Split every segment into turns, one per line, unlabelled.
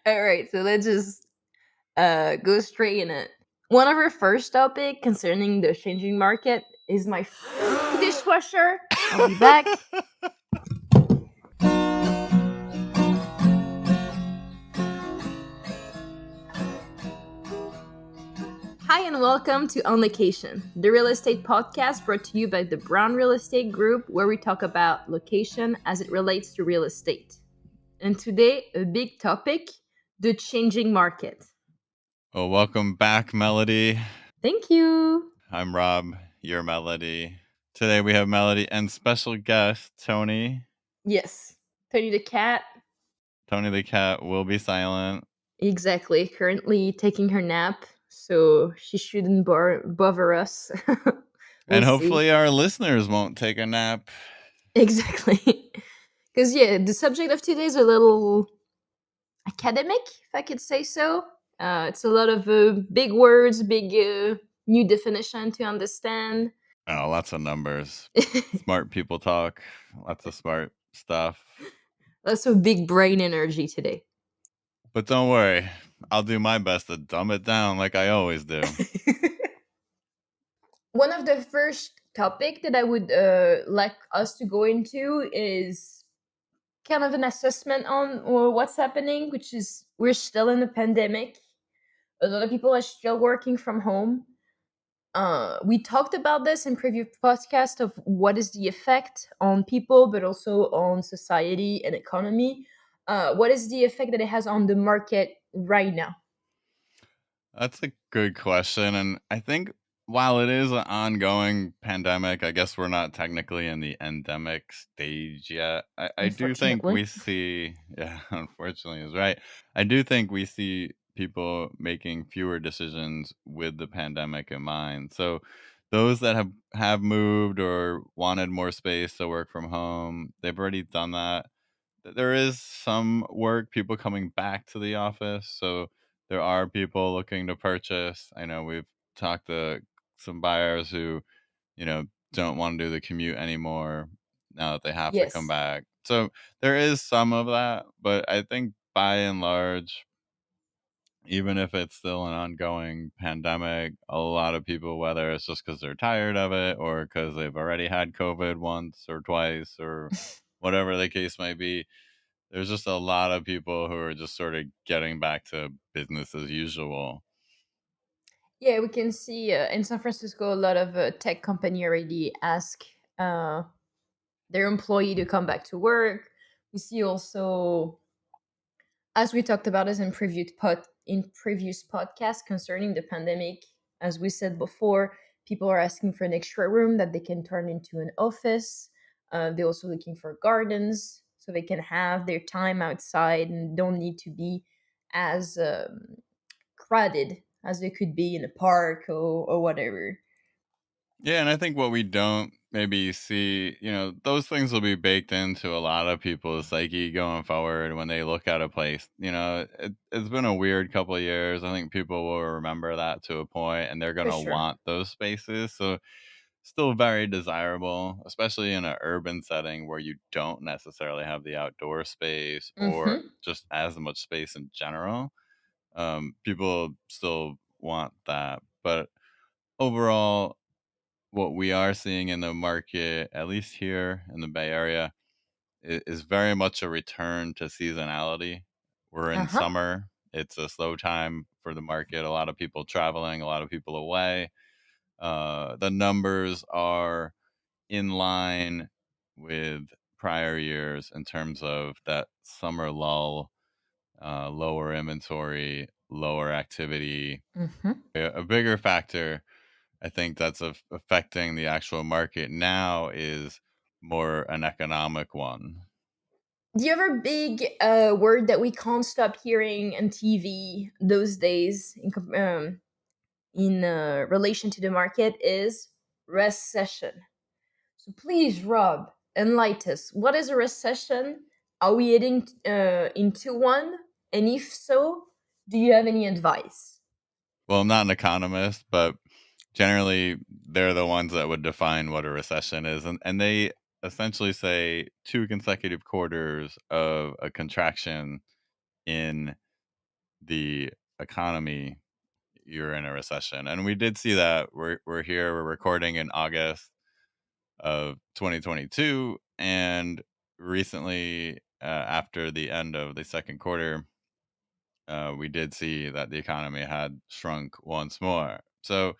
All right, so let's just go straight in it. One of our first topic concerning the changing market is my dishwasher. I'll be back. Hi and welcome to On Location, the real estate podcast brought to you by the Brown Real Estate Group, where we talk about location as it relates to real estate. And today, a big topic, the changing market.
Well, welcome back, Melody.
Thank you.
I'm Rob, your Melody. Today we have Melody and special guest, Tony.
Yes, Tony the cat.
Tony the cat will be silent.
Exactly. Currently taking her nap, so she shouldn't bother us. We'll
And
see.
hopefully our listeners won't take a nap.
Exactly. Because, yeah, the subject of today is a little academic, if I could say so. It's a lot of big words, big new definition to understand.
Oh, lots of numbers. Smart people talk. Lots of smart stuff.
Lots of big brain energy today.
But don't worry, I'll do my best to dumb it down like I always do.
One of the first topic that I would like us to go into is kind of an assessment on what's happening, which is we're still in the pandemic. A lot of people are still working from home. We talked about this in previous podcast of what is the effect on people, but also on society and economy. What is the effect that it has on the market right now?
That's a good question. And I think while it is an ongoing pandemic, I guess we're not technically in the endemic stage yet. I do think
Unfortunately.
we see, yeah, unfortunately, is right. I do think we see people making fewer decisions with the pandemic in mind. So those that have moved or wanted more space to work from home, they've already done that. There is some work, people coming back to the office. So there are people looking to purchase. I know we've talked to some buyers who, don't want to do the commute anymore now that they have to come
Yes.
back. So there is some of that, but I think by and large, even if it's still an ongoing pandemic, a lot of people, whether it's just because they're tired of it or because they've already had COVID once or twice or whatever the case might be, there's just a lot of people who are just sort of getting back to business as usual.
Yeah, we can see in San Francisco a lot of tech company already ask uh, their employee to come back to work. We see also, as we talked about this in previous podcasts concerning the pandemic, as we said before, people are asking for an extra room that they can turn into an office. They're also looking for gardens so they can have their time outside and don't need to be as crowded as they could be in a park or whatever.
Yeah, and I think what we don't maybe see, those things will be baked into a lot of people's psyche going forward when they look at a place. It's been a weird couple of years. I think people will remember that to a point and they're going
For
to
sure.
want those spaces. So, still very desirable, especially in an urban setting where you don't necessarily have the outdoor space or
Mm-hmm.
just as much space in general. People still want that. But overall, what we are seeing in the market, at least here in the Bay Area, is very much a return to seasonality. We're in
Uh-huh.
summer. It's a slow time for the market. A lot of people traveling, a lot of people away. The numbers are in line with prior years in terms of that summer lull, lower inventory, lower activity.
Mm-hmm.
A bigger factor, I think, that's affecting the actual market now is more an economic one.
The other big word that we can't stop hearing on TV those days in relation to the market is recession. So please, Rob, enlighten us. What is a recession? Are we heading into one? And if so, do you have any advice?
Well, I'm not an economist, but generally they're the ones that would define what a recession is. And they essentially say two consecutive quarters of a contraction in the economy, you're in a recession. And we did see that. We're here. We're recording in August of 2022, and recently, after the end of the second quarter, we did see that the economy had shrunk once more. So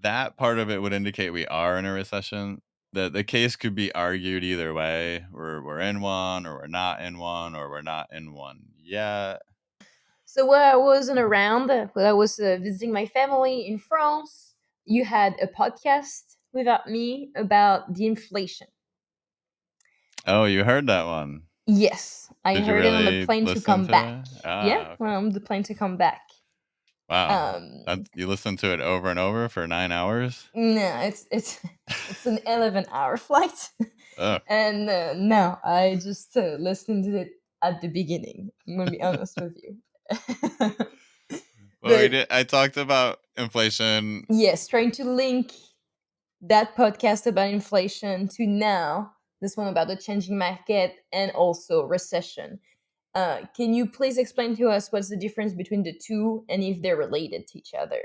that part of it would indicate we are in a recession. The case could be argued either way. We're in one, or we're not in one, or we're not in one yet.
So when I wasn't around, when I was visiting my family in France, you had a podcast without me about the inflation.
Oh, you heard that one.
Yes, I
Did you
heard it on the
really
plane to
listen
come
to
back.
it?
Yeah,
Ah, okay.
on the plane to come back.
Wow.
Um,
You listened to it over and over for 9 hours?
no, it's an 11-hour flight,
Oh.
and no, I just listened to it at the beginning. I'm gonna be honest with you.
Well, we
But
did. I talked about inflation.
yes, trying to link that podcast about inflation to now this one about the changing market and also recession. Can you please explain to us what's the difference between the two and if they're related to each other?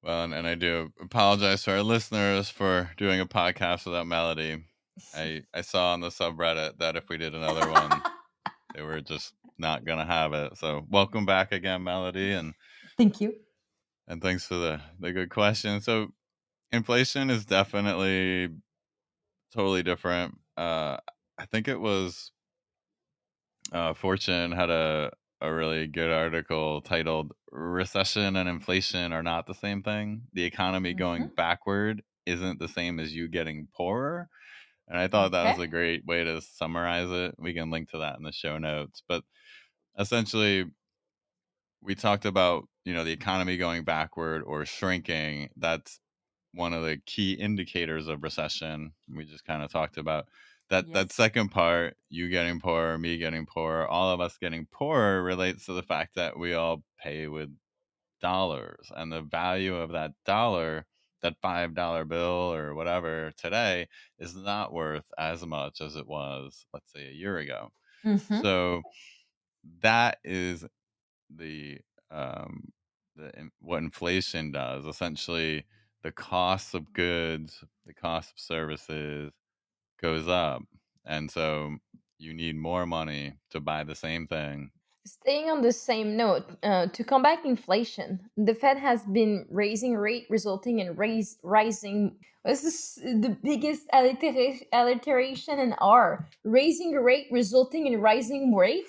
Well, and I do apologize to our listeners for doing a podcast without Melody. I saw on the subreddit that if we did another one, they were just not gonna have it. So welcome back again, Melody,
Thank you.
and thanks for the good question. So inflation is definitely totally different. I think it was Fortune had a really good article titled "Recession and Inflation Are Not the Same Thing. The economy going
Hmm.
backward isn't the same as you getting poorer." And I thought that
Okay.
was a great way to summarize it. We can link to that in the show notes. But essentially, we talked about, the economy going backward or shrinking. That's one of the key indicators of recession. We just kind of talked about that
Yes.
second part, you getting poorer, me getting poorer, all of us getting poorer, relates to the fact that we all pay with dollars, and the value of that dollar, that $5 bill or whatever today, is not worth as much as it was, let's say, a year ago.
Hmm.
So that is the what inflation does. Essentially, the cost of goods, the cost of services goes up, and so you need more money to buy the same thing.
Staying on the same note, to combat inflation, the Fed has been raising rate, resulting in rising. This is the biggest alliteration in R. Raising rate, resulting in rising rate.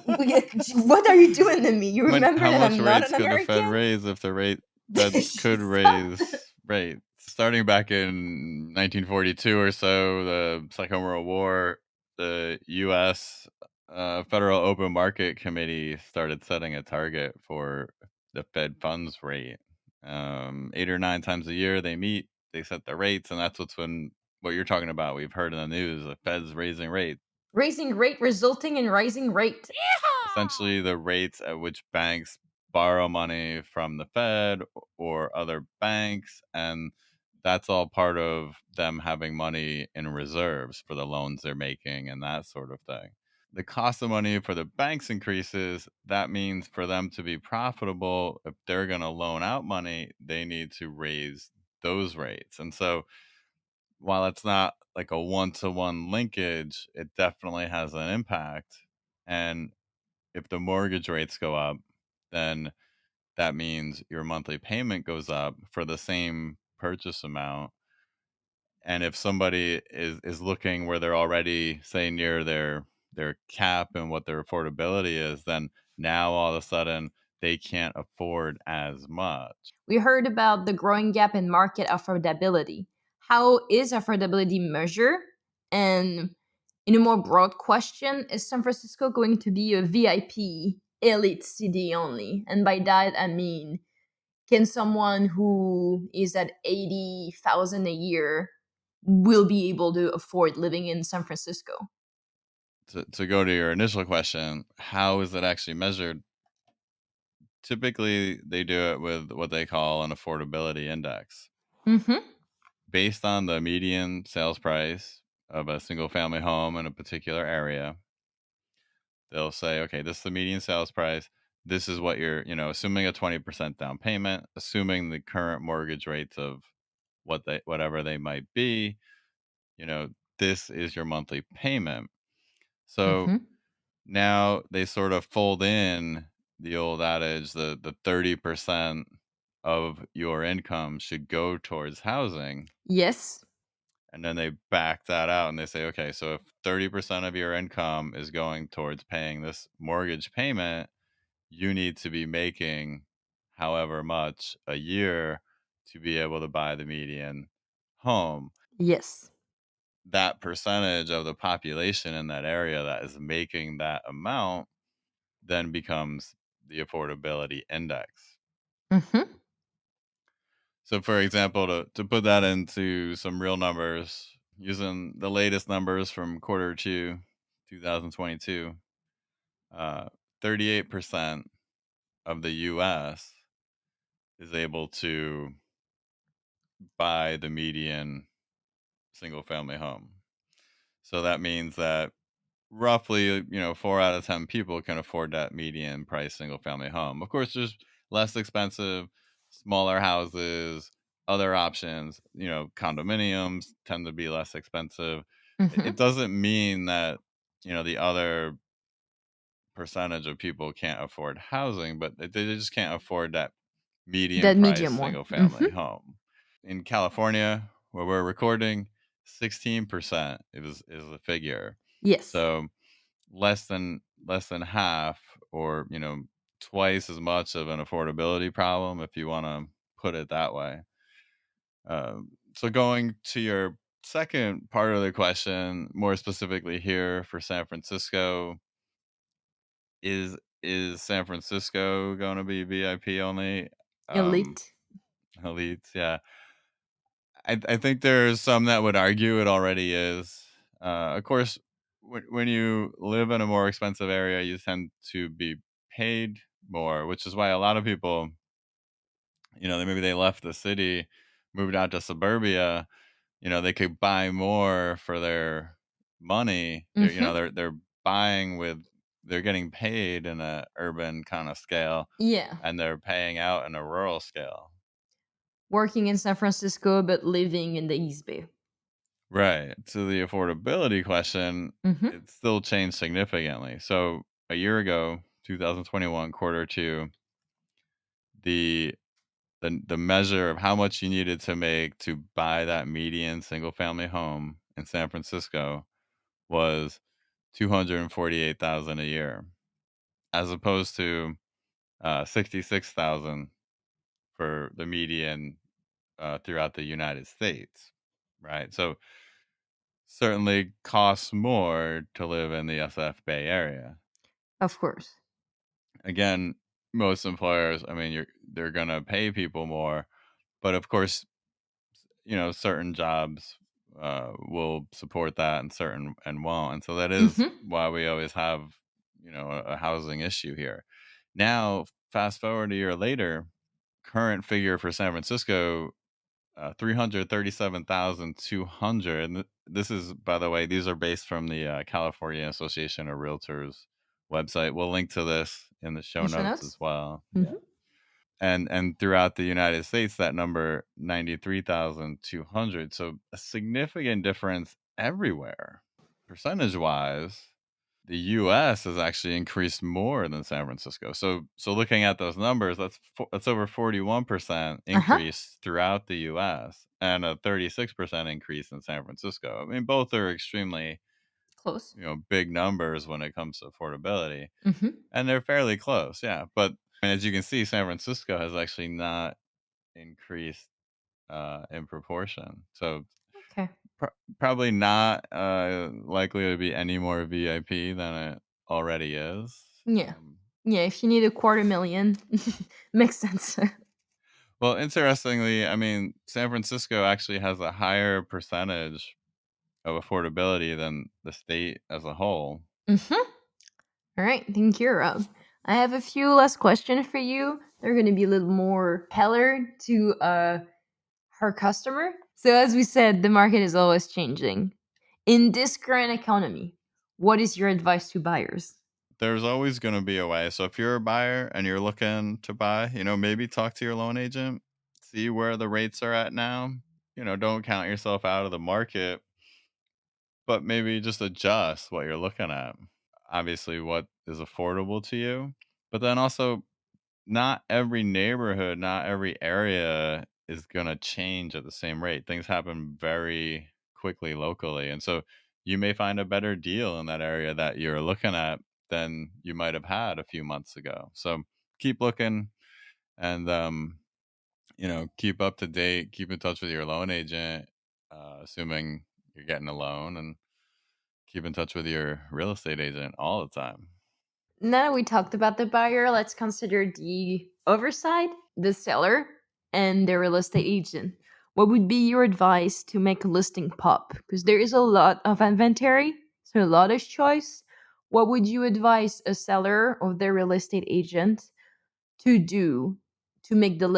What are you doing to me? You remember
How
that
much
I'm not
rates
an
could the Fed
American?
raise if the Fed could
Stop.
raise rates? Starting back in 1942 or so, the Second World War, the U.S. Federal Open Market Committee started setting a target for the Fed funds rate. 8 or 9 times a year, they meet, they set the rates, and that's what you're talking about. We've heard in the news, the Fed's raising rates.
Raising rate, resulting in rising rate.
Essentially, the rates at which banks borrow money from the Fed or other banks, and that's all part of them having money in reserves for the loans they're making and that sort of thing. The cost of money for the banks increases. That means for them to be profitable, if they're going to loan out money, they need to raise those rates. And so while it's not like a one-to-one linkage, it definitely has an impact. And if the mortgage rates go up, then that means your monthly payment goes up for the same purchase amount. And if somebody is looking where they're already, say, near their cap and what their affordability is, then now all of a sudden they can't afford as much.
We heard about the growing gap in market affordability. How is affordability measured? And in a more broad question, is San Francisco going to be a VIP elite city only? And by that, I mean, can someone who is at 80,000 a year will be able to afford living in San Francisco?
To go to your initial question, how is it actually measured? Typically, they do it with what they call an affordability index.
Mm-hmm.
Based on the median sales price of a single family home in a particular area, they'll say, okay, this is the median sales price. This is what you're, assuming a 20% down payment, assuming the current mortgage rates of whatever they might be, you know, this is your monthly payment. So
Mm-hmm.
now they sort of fold in the old adage, the 30% of your income should go towards housing.
Yes.
And then they back that out and they say, okay, so if 30% of your income is going towards paying this mortgage payment, you need to be making however much a year to be able to buy the median home.
Yes.
That percentage of the population in that area that is making that amount then becomes the affordability index.
Mm-hmm.
So, for example, to put that into some real numbers, using the latest numbers from quarter two, 2022, uh, 38% of the US is able to buy the median single family home. So that means that roughly, 4 out of 10 people can afford that median price single family home. Of course, there's less expensive, smaller houses, other options, condominiums tend to be less expensive. It
Mm-hmm.
doesn't mean that, the other percentage of people can't afford housing, but they just can't afford that median
That
price
medium one.
single
Mm-hmm.
family home. In California, where we're recording, 16% is the figure.
Yes.
So less than half, or twice as much of an affordability problem, if you want to put it that way. So going to your second part of the question, more specifically here for San Francisco, is San Francisco going to be VIP only? um
Elite.
Elites, yeah. I think there's some that would argue it already is. Of course, when you live in a more expensive area, you tend to be paid more, which is why a lot of people, maybe they left the city, moved out to suburbia. They could buy more for their money.
Mm-hmm.
They're buying with, they're getting paid in a urban kind of scale,
Yeah.
and they're paying out in a rural scale.
Working in San Francisco but living in the East Bay.
Right. To the affordability question,
Mm-hmm.
it still changed significantly. So a year ago, 2021, quarter two, the the measure of how much you needed to make to buy that median single family home in San Francisco was 248,000 a year, as opposed to 66,000 for the median throughout the United States. Right. So certainly costs more to live in the SF Bay Area.
Of course.
Again, most employers, I mean, they're gonna pay people more, but of course, certain jobs will support that, and certain and won't, and so that is
Mm-hmm.
why we always have, a housing issue here. Now, fast forward a year later, current figure for San Francisco, 337,200. And this is, by the way, these are based from the California Association of Realtors website. We'll link to this in the show
And show
notes as
notes.
well. Yeah.
Mm-hmm.
And throughout the United States, that number 93,200. So a significant difference everywhere. Percentage wise, the US has actually increased more than San Francisco. So looking at those numbers, that's over 41%
Uh-huh.
increase throughout the US and a 36% increase in San Francisco. I mean, both are extremely,
Close.
big numbers when it comes to affordability,
Mm-hmm.
and they're fairly close, yeah. But as you can see, San Francisco has actually not increased in proportion. So
Okay.
Pro probably not, likely to be any more VIP than it already is.
Yeah. Yeah, if you need a quarter million, makes sense.
Well, interestingly, I mean, San Francisco actually has a higher percentage of affordability than the state as a whole.
Mm-hmm. All right, thank you, Rob. I have a few last questions for you. They're going to be a little more tailored to her customer. So, as we said, the market is always changing. In this current economy, what is your advice to buyers?
there's always going to be a way. So if you're a buyer and you're looking to buy, maybe talk to your loan agent, see where the rates are at now. Don't count yourself out of the market, but maybe just adjust what you're looking at. Obviously, what is affordable to you, but then also not every neighborhood, not every area is going to change at the same rate. Things happen very quickly locally. And so you may find a better deal in that area that you're looking at than you might have had a few months ago. So keep looking and, keep up to date, keep in touch with your loan agent, assuming you're getting a loan, and keep in touch with your real estate agent all the time.
Now that we talked about the buyer, let's consider the other side, the seller, and the real estate agent. What would be your advice to make a listing pop? Because there is a lot of inventory, so a lot of choice. What would you advise a seller or their real estate agent to do to make their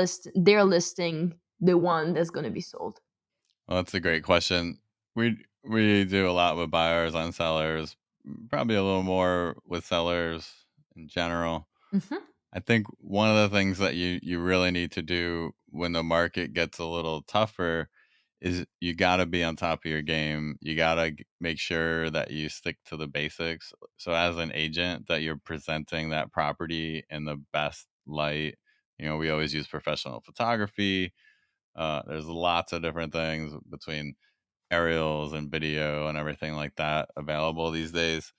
listing the one that's going to be sold?
Well, that's a great question. We do a lot with buyers and sellers, probably a little more with sellers in general.
Hmm.
I think one of the things that you really need to do when the market gets a little tougher is you got to be on top of your game. You got to make sure that you stick to the basics. So as an agent that you're presenting that property in the best light. We always use professional photography. There's lots of different things between aerials and video and everything like that available these days.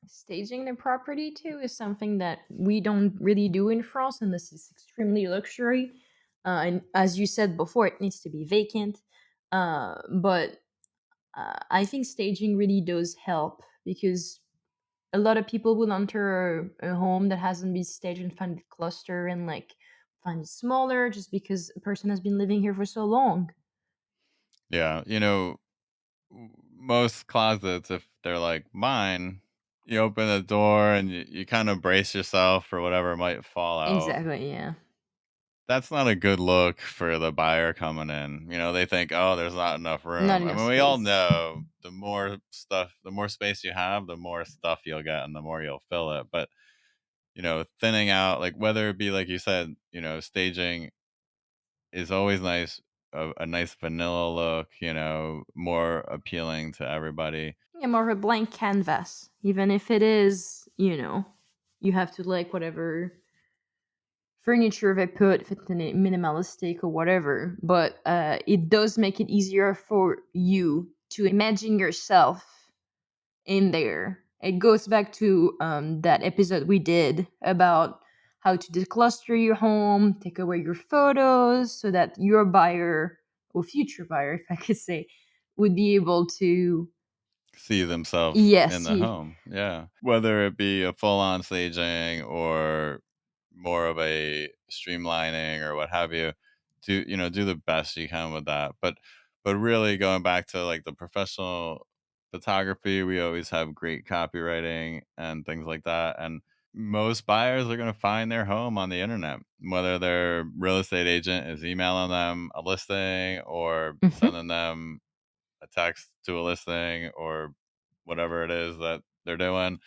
Staging the property too is something that we don't really do in France, and this is extremely luxury. And as you said before, it needs to be vacant. But I think staging really does help because a lot of people will enter a home that hasn't been staged and find it cluster and like find it smaller just because a person has been living here for so long.
Yeah, most closets, if they're like mine, you open the door and you kind of brace yourself for whatever might fall out.
Exactly. Yeah.
That's not a good look for the buyer coming in. They think, oh, there's not enough
Not
room. I
enough
mean, we all
space.
know the more space you have, the more stuff you'll get and the more you'll fill it. But, thinning out, like whether it be, like you said, staging is always nice, a nice vanilla look, more appealing to everybody.
Yeah, more of a blank canvas, even if it is, you have to like whatever furniture they put, if it's minimalistic or whatever. But it does make it easier for you to imagine yourself in there. It goes back to that episode we did about how to decluster your home, take away your photos, so that your buyer or future buyer, if I could say, would be able to,
See themselves in
yes,
the home, yeah. Whether it be a full-on staging or more of a streamlining or what have you, do the best you can with that. But really going back to, like, the professional photography, we always have great copywriting and things like that, and most buyers are gonna find their home on the internet, whether their real estate agent is emailing them a listing or
mhm,
sending them a text to a listing or whatever it is that they're doing.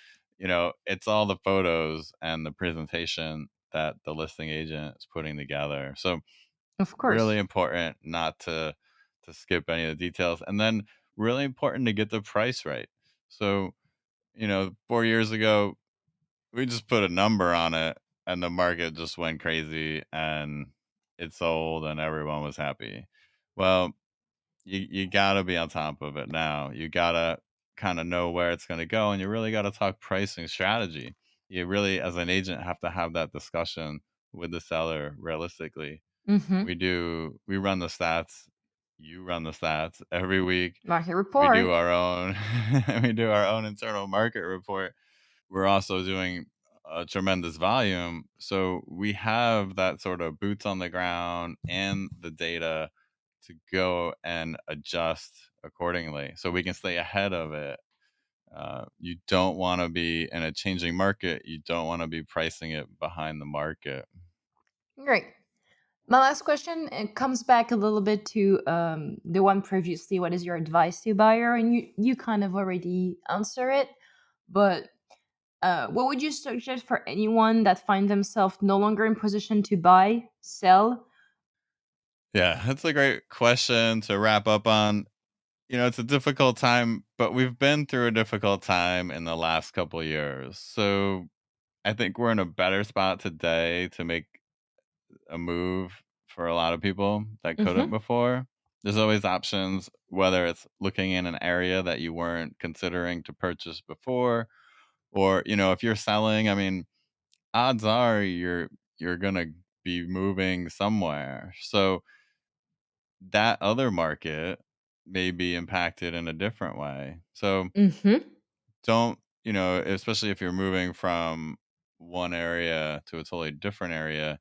It's all the photos and the presentation that the listing agent is putting together. So
of
really
course.
important not to skip any of the details, and then really important to get the price right. So 4 years ago we just put a number on it and the market just went crazy and it sold and everyone was happy. Well, you gotta be on top of it now. You gotta kinda know where it's gonna go, and you really gotta talk pricing strategy. You really, as an agent, have to have that discussion with the seller realistically.
Hmm.
We run the stats, you run the stats every week.
Market
We do
report.
our own we do our own internal market report. We're also doing a tremendous volume, so we have that sort of boots on the ground and the data to go and adjust accordingly so we can stay ahead of it. You don't want to be in a changing market. You don't want to be pricing it behind the market.
Great. My last question, it comes back a little bit to the one previously. What is your advice to buyer? And you kind of already answer it, but What would you suggest for anyone that finds themselves no longer in position to buy, sell?
Yeah, that's a great question to wrap up on. It's a difficult time, but we've been through a difficult time in the last couple years. So I think we're in a better spot today to make a move for a lot of people that couldn't
Mm-hmm.
before. There's always options, whether it's looking in an area that you weren't considering to purchase before, or if you're selling, I mean, odds are you're gonna be moving somewhere. So that other market may be impacted in a different way. So
Mm-hmm.
don't, especially if you're moving from one area to a totally different area,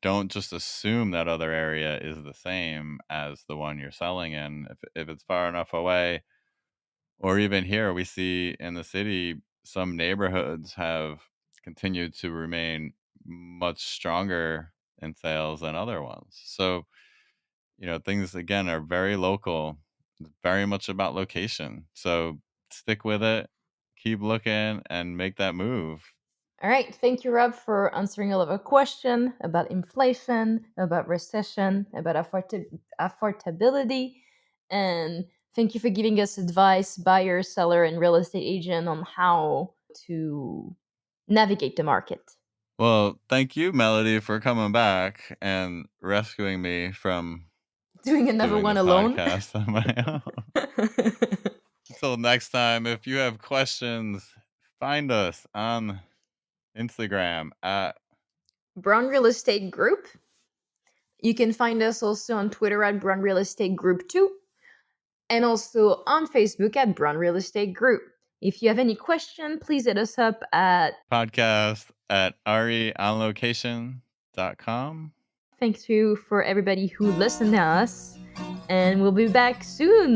don't just assume that other area is the same as the one you're selling in. If it's far enough away, or even here, we see in the city, some neighborhoods have continued to remain much stronger in sales than other ones. So, things again are very local, very much about location. So stick with it, keep looking, and make that move.
All right. Thank you, Rob, for answering all of our questions about inflation, about recession, about affordability. And thank you for giving us advice, buyer, seller, and real estate agent, on how to navigate the market.
Well, thank you, Melody, for coming back and rescuing me from
Doing another
doing
one
the
alone.
podcast on my own. Until next time, if you have questions, find us on Instagram at
Brown Real Estate Group. You can find us also on Twitter at Brown Real Estate Group 2, and also on Facebook at Brown Real Estate Group. If you have any question, please hit us up at
podcast at reonlocation.com.
thank you for everybody who listened to us, and we'll be back soon.